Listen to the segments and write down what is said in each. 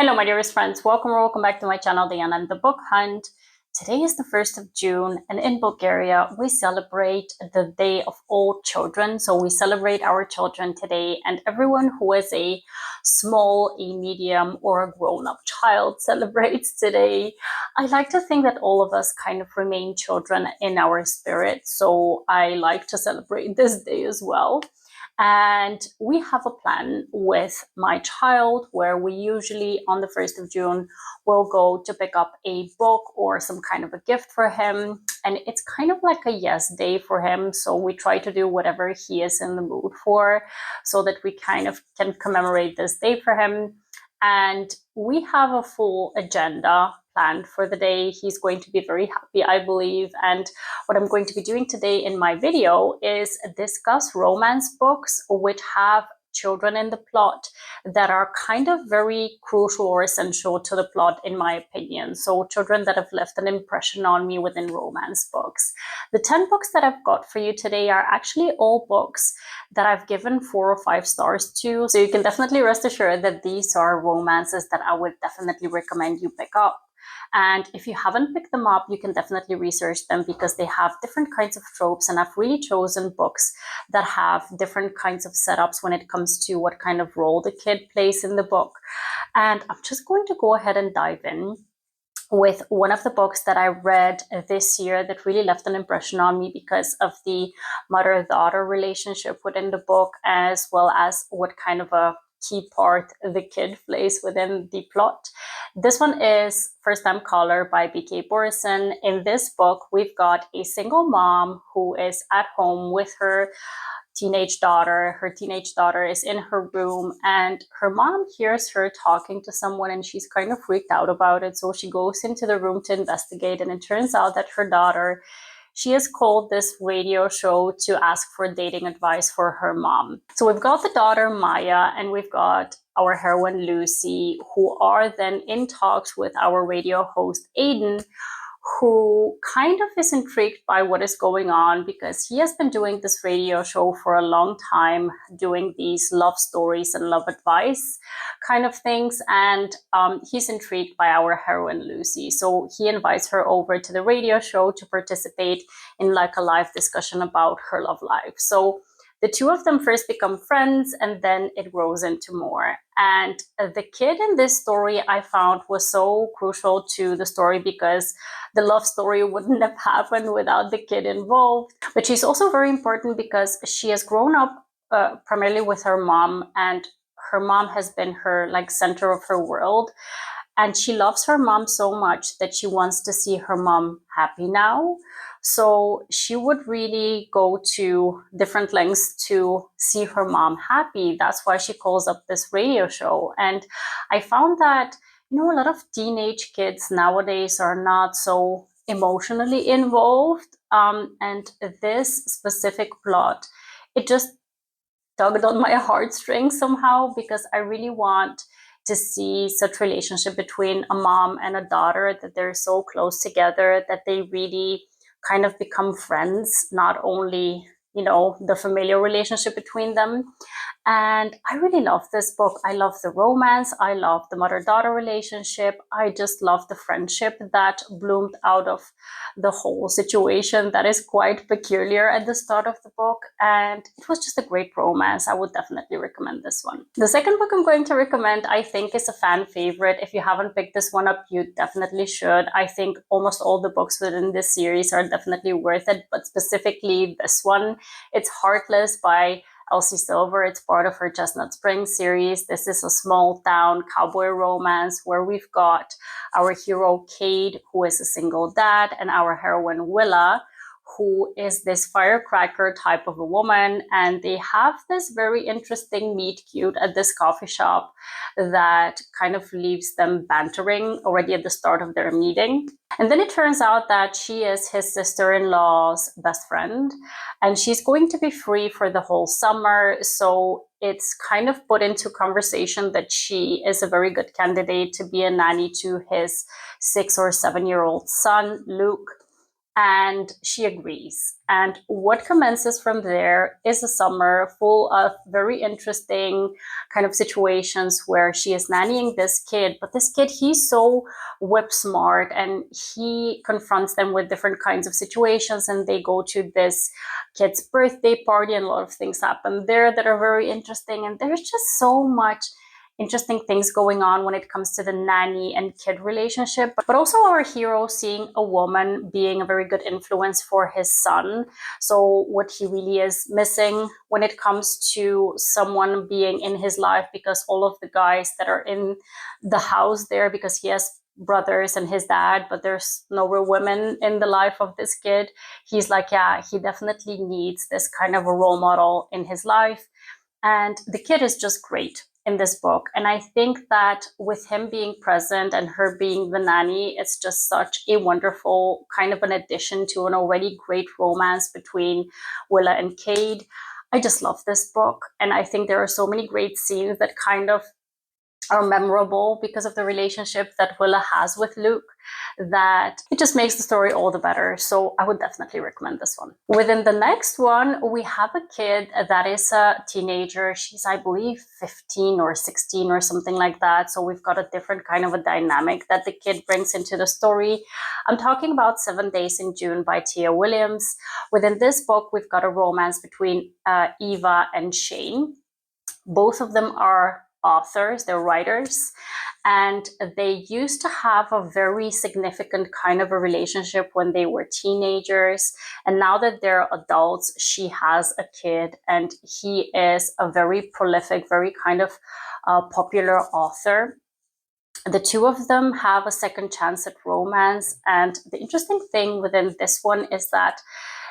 Hello, my dearest friends. Welcome or welcome back to my channel, Diana and the Book Hunt. Today is the 1st of June, and in Bulgaria, we celebrate the Day of All Children. So we celebrate our children today, and everyone who is a small, a medium, or a grown-up child celebrates today. I like to think that all of us kind of remain children in our spirit, so I like to celebrate this day as well. And we have a plan with my child where we usually on the 1st of June will go to pick up a book or some kind of a gift for him. And it's kind of like a yes day for him. So we try to do whatever he is in the mood for so that we kind of can commemorate this day for him. And we have a full agenda planned for the day. He's going to be very happy, I believe. And what I'm going to be doing today in my video is discuss romance books which have children in the plot that are kind of very crucial or essential to the plot, in my opinion. So children that have left an impression on me within romance books. The 10 books that I've got for you today are actually all books that I've given 4 or 5 stars to. So you can definitely rest assured that these are romances that I would definitely recommend you pick up. And if you haven't picked them up, you can definitely research them because they have different kinds of tropes, and I've really chosen books that have different kinds of setups when it comes to what kind of role the kid plays in the book. And I'm just going to go ahead and dive in with one of the books that I read this year that really left an impression on me because of the mother-daughter relationship within the book, as well as what kind of a key part the kid plays within the plot. This one is First Time Caller by B.K. Borison. In this book, we've got a single mom who is at home with her teenage daughter. Her teenage daughter is in her room, and her mom hears her talking to someone, and she's kind of freaked out about it. So she goes into the room to investigate, and it turns out that her daughter, she has called this radio show to ask for dating advice for her mom. So we've got the daughter Maya, and we've got our heroine Lucy, who are then in talks with our radio host Aiden, who kind of is intrigued by what is going on because he has been doing this radio show for a long time, doing these love stories and love advice kind of things. And he's intrigued by our heroine Lucy. So he invites her over to the radio show to participate in like a live discussion about her love life. So the two of them first become friends, and then it grows into more. And the kid in this story I found was so crucial to the story because the love story wouldn't have happened without the kid involved. But she's also very important because she has grown up primarily with her mom, and her mom has been her like center of her world. And she loves her mom so much that she wants to see her mom happy now. So she would really go to different lengths to see her mom happy. That's why she calls up this radio show. And I found that, a lot of teenage kids nowadays are not so emotionally involved. And this specific plot, it just tugged on my heartstrings somehow because I really want to see such relationship between a mom and a daughter, that they're so close together, that they really kind of become friends, not only, the familiar relationship between them. And I really love this book. I love the romance. I love the mother-daughter relationship. I just love the friendship that bloomed out of the whole situation that is quite peculiar at the start of the book. And it was just a great romance. I would definitely recommend this one. The second book I'm going to recommend, I think, is a fan favorite. If you haven't picked this one up, you definitely should. I think almost all the books within this series are definitely worth it, but specifically this one, it's Heartless by Elsie Silver. It's part of her Chestnut Springs series. This is a small town cowboy romance where we've got our hero Cade, who is a single dad, and our heroine Willa, who is this firecracker type of a woman. And they have this very interesting meet cute at this coffee shop that kind of leaves them bantering already at the start of their meeting. And then it turns out that she is his sister-in-law's best friend, and she's going to be free for the whole summer. So it's kind of put into conversation that she is a very good candidate to be a nanny to his 6 or 7-year-old son, Luke. and she agrees. And what commences from there is a summer full of very interesting kind of situations where she is nannying this kid, but this kid, he's so whip smart, and he confronts them with different kinds of situations, and they go to this kid's birthday party, and a lot of things happen there that are very interesting. And there's just so much interesting things going on when it comes to the nanny and kid relationship, but also our hero seeing a woman being a very good influence for his son. So what he really is missing when it comes to someone being in his life, because all of the guys that are in the house there, because he has brothers and his dad, but there's no real women in the life of this kid. He's like, yeah, he definitely needs this kind of a role model in his life. And the kid is just great in this book. And I think that with him being present and her being the nanny, it's just such a wonderful kind of an addition to an already great romance between Willa and Cade. I just love this book. And I think there are so many great scenes that kind of are memorable because of the relationship that Willa has with Luke, that it just makes the story all the better. So I would definitely recommend this one. Within the next one, we have a kid that is a teenager. She's, I believe, 15 or 16 or something like that. So we've got a different kind of a dynamic that the kid brings into the story. I'm talking about 7 Days in June by Tia Williams. Within this book, we've got a romance between Eva and Shane. Both of them are authors, they're writers, and they used to have a very significant kind of a relationship when they were teenagers. And now that they're adults, she has a kid, and he is a very prolific, very kind of popular author. The two of them have a second chance at romance. And the interesting thing within this one is that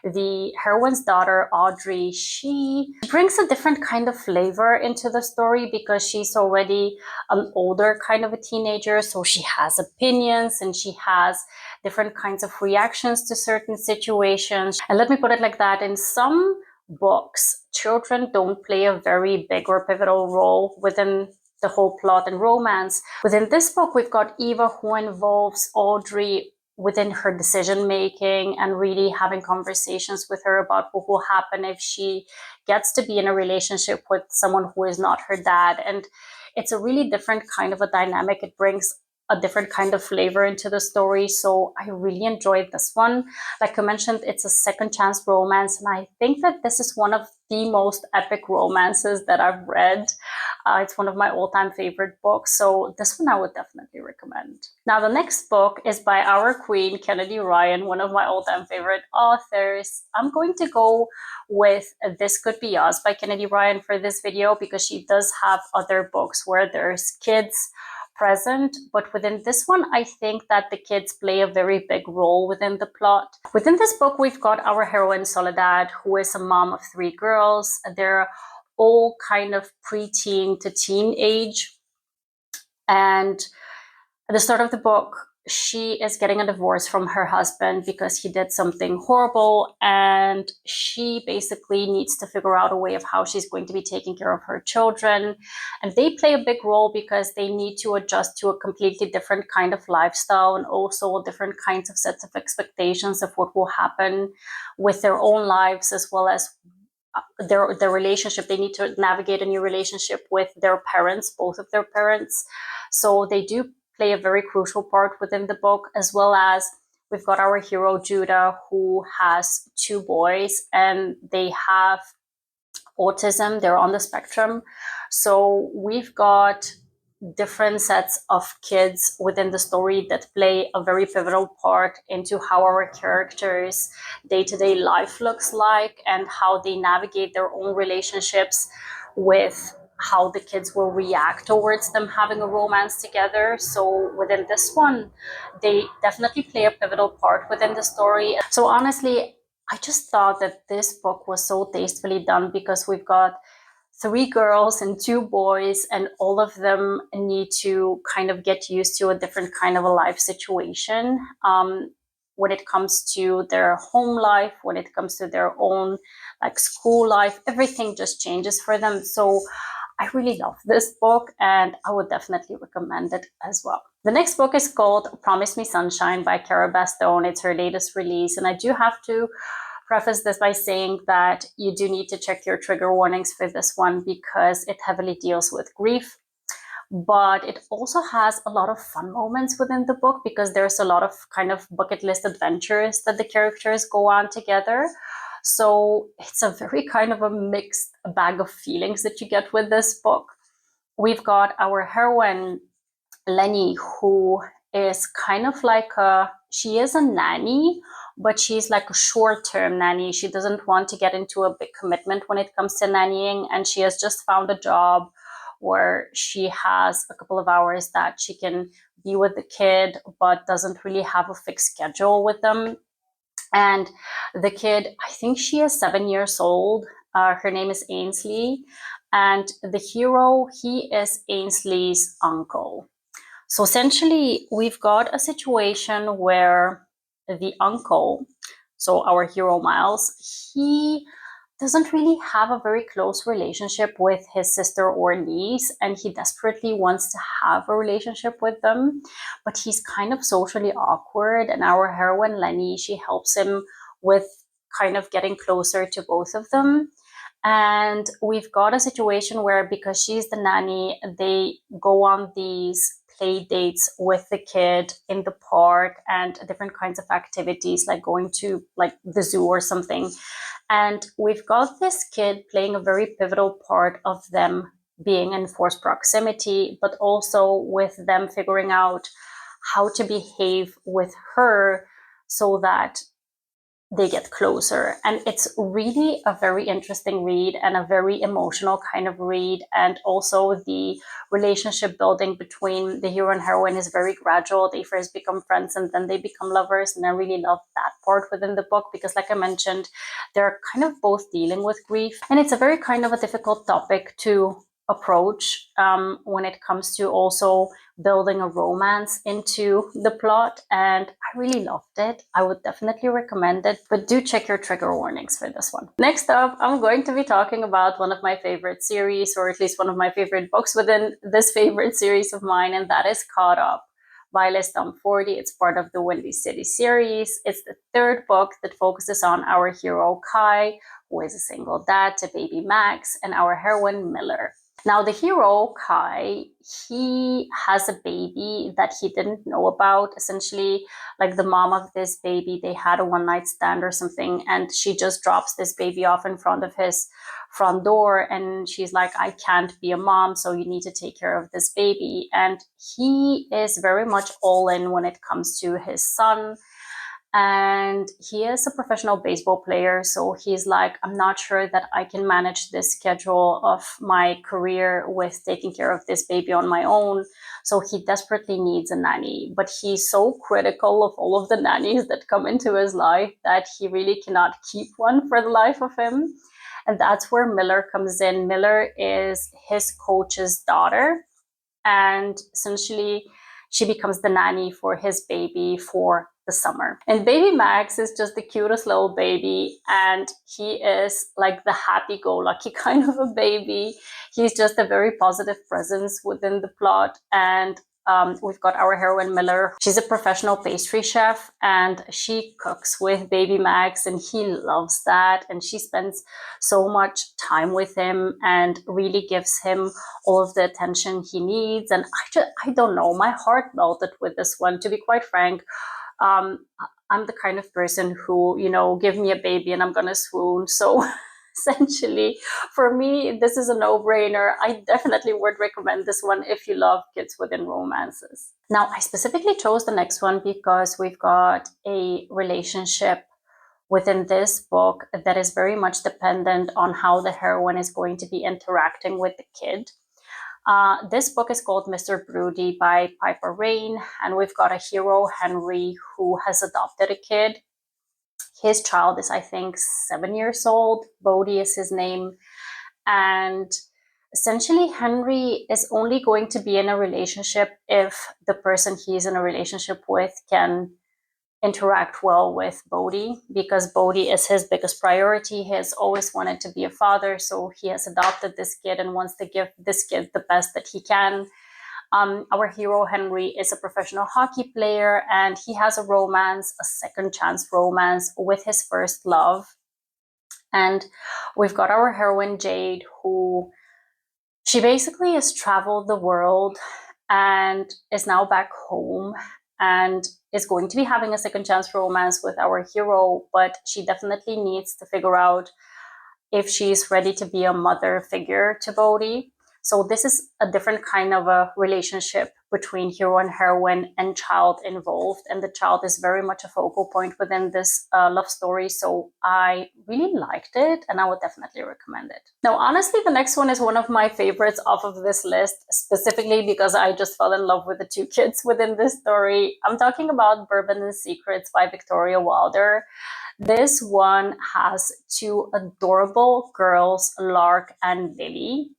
the heroine's daughter, Audrey, she brings a different kind of flavor into the story because she's already an older kind of a teenager. So she has opinions and she has different kinds of reactions to certain situations. And let me put it like that, in some books, children don't play a very big or pivotal role within the whole plot and romance. Within this book, we've got Eva, who involves Audrey within her decision making and really having conversations with her about what will happen if she gets to be in a relationship with someone who is not her dad. And it's a really different kind of a dynamic. It brings a different kind of flavor into the story. So I really enjoyed this one. Like I mentioned, it's a second chance romance, and I think that this is one of the most epic romances that I've read. It's one of my all-time favorite books, so this one I would definitely recommend. Now, the next book is by our queen, Kennedy Ryan, one of my all-time favorite authors. I'm going to go with This Could Be Us by Kennedy Ryan for this video because she does have other books where there's kids present, but within this one, I think that the kids play a very big role within the plot. Within this book, we've got our heroine Soledad, who is a mom of 3 girls. They're all kind of preteen to teen age. And at the start of the book, she is getting a divorce from her husband because he did something horrible, and she basically needs to figure out a way of how she's going to be taking care of her children. And they play a big role because they need to adjust to a completely different kind of lifestyle and also different kinds of sets of expectations of what will happen with their own lives, as well as their relationship. They need to navigate a new relationship with their parents, both of their parents. So they do play a very crucial part within the book, as well as we've got our hero Judah, who has 2 boys and they have autism. They're on the spectrum. So we've got different sets of kids within the story that play a very pivotal part into how our characters' day-to-day life looks like and how they navigate their own relationships with how the kids will react towards them having a romance together. So within this one, they definitely play a pivotal part within the story. So honestly, I just thought that this book was so tastefully done because we've got 3 girls and 2 boys, and all of them need to kind of get used to a different kind of a life situation. When it comes to their home life, when it comes to their own like school life, everything just changes for them. So I really love this book and I would definitely recommend it as well. The next book is called Promise Me Sunshine by Cara Bastone. It's her latest release, and I do have to preface this by saying that you do need to check your trigger warnings for this one because it heavily deals with grief. But it also has a lot of fun moments within the book because there's a lot of kind of bucket list adventures that the characters go on together. So it's a very kind of a mixed bag of feelings that you get with this book. We've got our heroine, Lenny, who is kind of like she is a nanny, but she's like a short-term nanny. She doesn't want to get into a big commitment when it comes to nannying, and she has just found a job where she has a couple of hours that she can be with the kid, but doesn't really have a fixed schedule with them. And the kid, I think she is 7 years old. Her name is Ainsley, and the hero, he is Ainsley's uncle. So essentially, we've got a situation where the uncle, so our hero Miles, he doesn't really have a very close relationship with his sister or niece, and he desperately wants to have a relationship with them, but he's kind of socially awkward, and our heroine Lenny, she helps him with kind of getting closer to both of them. And we've got a situation where, because she's the nanny, they go on these play dates with the kid in the park and different kinds of activities, like going to like the zoo or something. And we've got this kid playing a very pivotal part of them being in forced proximity, but also with them figuring out how to behave with her so that they get closer. And it's really a very interesting read and a very emotional kind of read. And also the relationship building between the hero and heroine is very gradual. They first become friends and then they become lovers. And I really love that part within the book because, like I mentioned, they're kind of both dealing with grief. And it's a very kind of a difficult topic to approach when it comes to also building a romance into the plot, and I really loved it. I would definitely recommend it, but do check your trigger warnings for this one. Next up, I'm going to be talking about one of my favorite series, or at least one of my favorite books within this favorite series of mine, and that is Caught Up by Liz Tom 40. It's part of the Windy City series. It's the third book that focuses on our hero Kai, who is a single dad to baby Max, and our heroine Miller. Now, the hero, Kai, he has a baby that he didn't know about. Essentially, like the mom of this baby, they had a one-night stand or something, and she just drops this baby off in front of his front door, and she's like, I can't be a mom, so you need to take care of this baby. And he is very much all in when it comes to his son. And he is a professional baseball player, so he's like, I'm not sure that I can manage this schedule of my career with taking care of this baby on my own. So he desperately needs a nanny, but he's so critical of all of the nannies that come into his life that he really cannot keep one for the life of him. And that's where Miller comes in. Miller is his coach's daughter, and essentially she becomes the nanny for his baby for the summer. And baby Max is just the cutest little baby, and he is like the happy-go-lucky kind of a baby. He's just a very positive presence within the plot. And we've got our heroine Miller. She's a professional pastry chef, and she cooks with baby Max, and he loves that. And she spends so much time with him and really gives him all of the attention he needs. And I don't know, my heart melted with this one, to be quite frank. I'm the kind of person who, give me a baby and I'm gonna swoon. So essentially, for me, this is a no-brainer. I definitely would recommend this one if you love kids within romances. Now, I specifically chose the next one because we've got a relationship within this book that is very much dependent on how the heroine is going to be interacting with the kid. This book is called Mr. Broody by Piper Rain, and we've got a hero, Henry, who has adopted a kid. His child is, I think, 7 years old. Bodhi is his name. And essentially, Henry is only going to be in a relationship if the person he's in a relationship with can interact well with Bodhi, because Bodhi is his biggest priority. He has always wanted to be a father, so he has adopted this kid and wants to give this kid the best that he can. Our hero Henry is a professional hockey player, and he has a romance, a second chance romance with his first love. And we've got our heroine Jade, who she basically has traveled the world and is now back home and is going to be having a second chance romance with our hero, but she definitely needs to figure out if she's ready to be a mother figure to Bodhi. So this is a different kind of a relationship between hero and heroine and child involved. And the child is very much a focal point within this love story. So I really liked it and I would definitely recommend it. Now, honestly, the next one is one of my favorites off of this list, specifically because I just fell in love with the two kids within this story. I'm talking about Bourbon and Secrets by Victoria Wilder. This one has two adorable girls, Lark and Lily,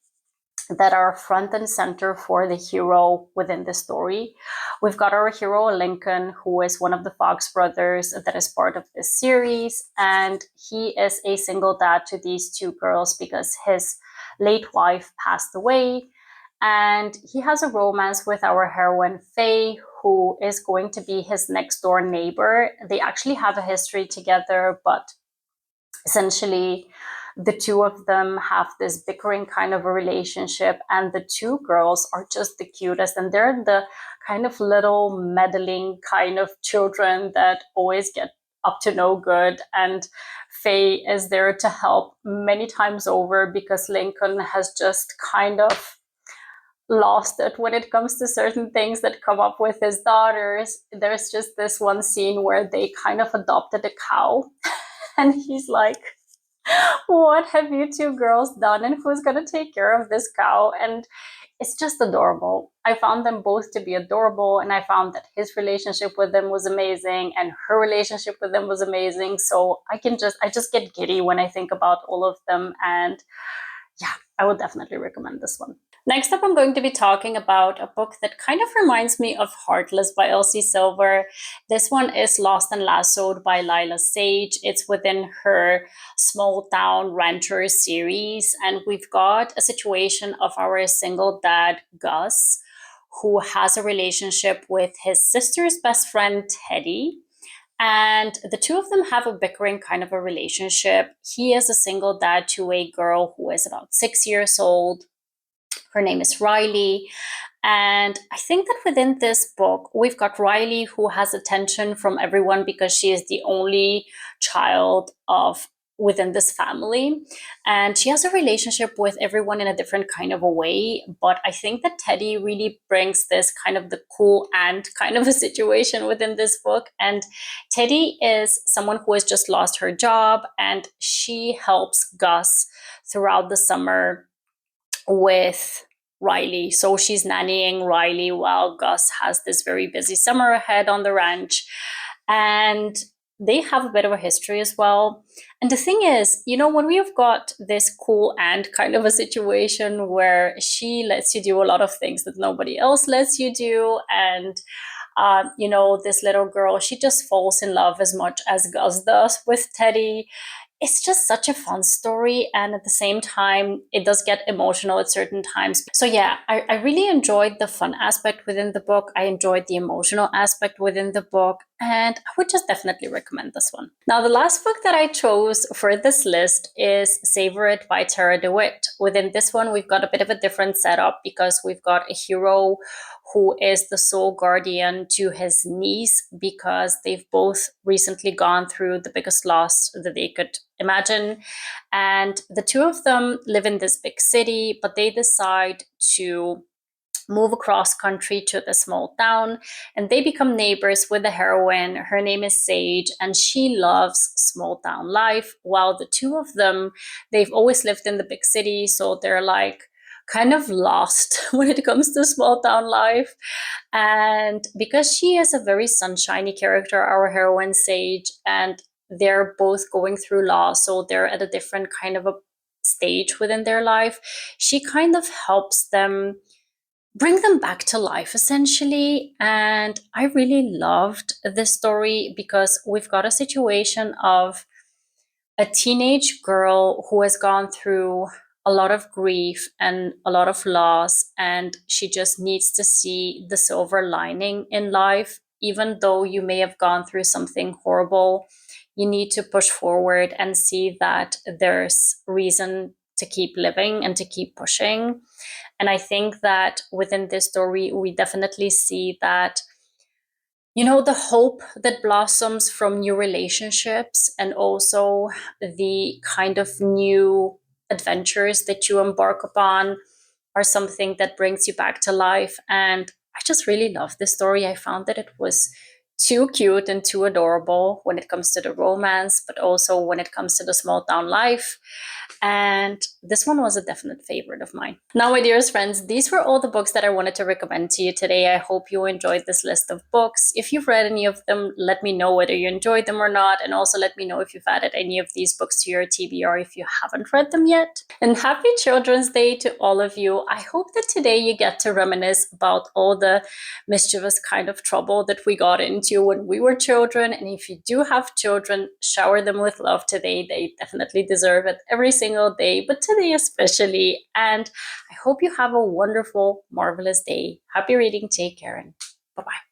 that are front and center for the hero within the story. We've got our hero, Lincoln, who is one of the Fox brothers that is part of this series, and he is a single dad to these two girls because his late wife passed away. And he has a romance with our heroine, Faye, who is going to be his next door neighbor. They actually have a history together, but essentially the two of them have this bickering kind of a relationship, and the two girls are just the cutest, and they're the kind of little meddling kind of children that always get up to no good, and Faye is there to help many times over because Lincoln has just kind of lost it when it comes to certain things that come up with his daughters. There's just this one scene where they kind of adopted a cow and he's like, what have you two girls done and who's going to take care of this cow? And it's just adorable. I found them both to be adorable, and I found that his relationship with them was amazing and her relationship with them was amazing. So I just get giddy when I think about all of them, and yeah, I would definitely recommend this one. Next up, I'm going to be talking about a book that kind of reminds me of Heartless by Elsie Silver. This one is Lost and Lassoed by Lila Sage. It's within her Small Town Rancher series. And we've got a situation of our single dad, Gus, who has a relationship with his sister's best friend, Teddy. And the two of them have a bickering kind of a relationship. He is a single dad to a girl who is about 6 years old. Her name is Riley. And I think that within this book, we've got Riley, who has attention from everyone because she is the only child of within this family, and she has a relationship with everyone in a different kind of a way. But I think that Teddy really brings this kind of the cool aunt kind of a situation within this book. And Teddy is someone who has just lost her job, and she helps Gus throughout the summer with Riley. So she's nannying Riley while Gus has this very busy summer ahead on the ranch. And they have a bit of a history as well. And the thing is, you know, when we've got this cool aunt kind of a situation where she lets you do a lot of things that nobody else lets you do, and you know, this little girl, she just falls in love as much as Gus does with Teddy. It's just such a fun story, and at the same time it does get emotional at certain times. So yeah, I really enjoyed the fun aspect within the book. I enjoyed the emotional aspect within the book, and I would just definitely recommend this one. Now, the last book that I chose for this list is Savor It by Tara DeWitt. Within this one, we've got a bit of a different setup because we've got a hero who is the sole guardian to his niece because they've both recently gone through the biggest loss that they could imagine. And the two of them live in this big city, but they decide to move across country to the small town, and they become neighbors with the heroine. Her name is Sage, and she loves small town life, while the two of them, they've always lived in the big city, so they're like kind of lost when it comes to small town life. And because she is a very sunshiny character, our heroine Sage, and they're both going through law, so they're at a different kind of a stage within their life, she kind of helps them bring them back to life, essentially. And I really loved this story because we've got a situation of a teenage girl who has gone through a lot of grief and a lot of loss, and she just needs to see the silver lining in life. Even though you may have gone through something horrible, you need to push forward and see that there's reason to keep living and to keep pushing. And I think that within this story, we definitely see that, you know, the hope that blossoms from new relationships and also the kind of new adventures that you embark upon are something that brings you back to life. And I just really love this story. I found that it was too cute and too adorable when it comes to the romance, but also when it comes to the small town life. And this one was a definite favorite of mine. Now, my dearest friends, these were all the books that I wanted to recommend to you today. I hope you enjoyed this list of books. If you've read any of them, let me know whether you enjoyed them or not. And also let me know if you've added any of these books to your TBR if you haven't read them yet. And happy Children's Day to all of you. I hope that today you get to reminisce about all the mischievous kind of trouble that we got into when we were children. And if you do have children, shower them with love today. They definitely deserve it every single day, but today especially. And I hope you have a wonderful, marvelous day. Happy reading. Take care, and bye-bye.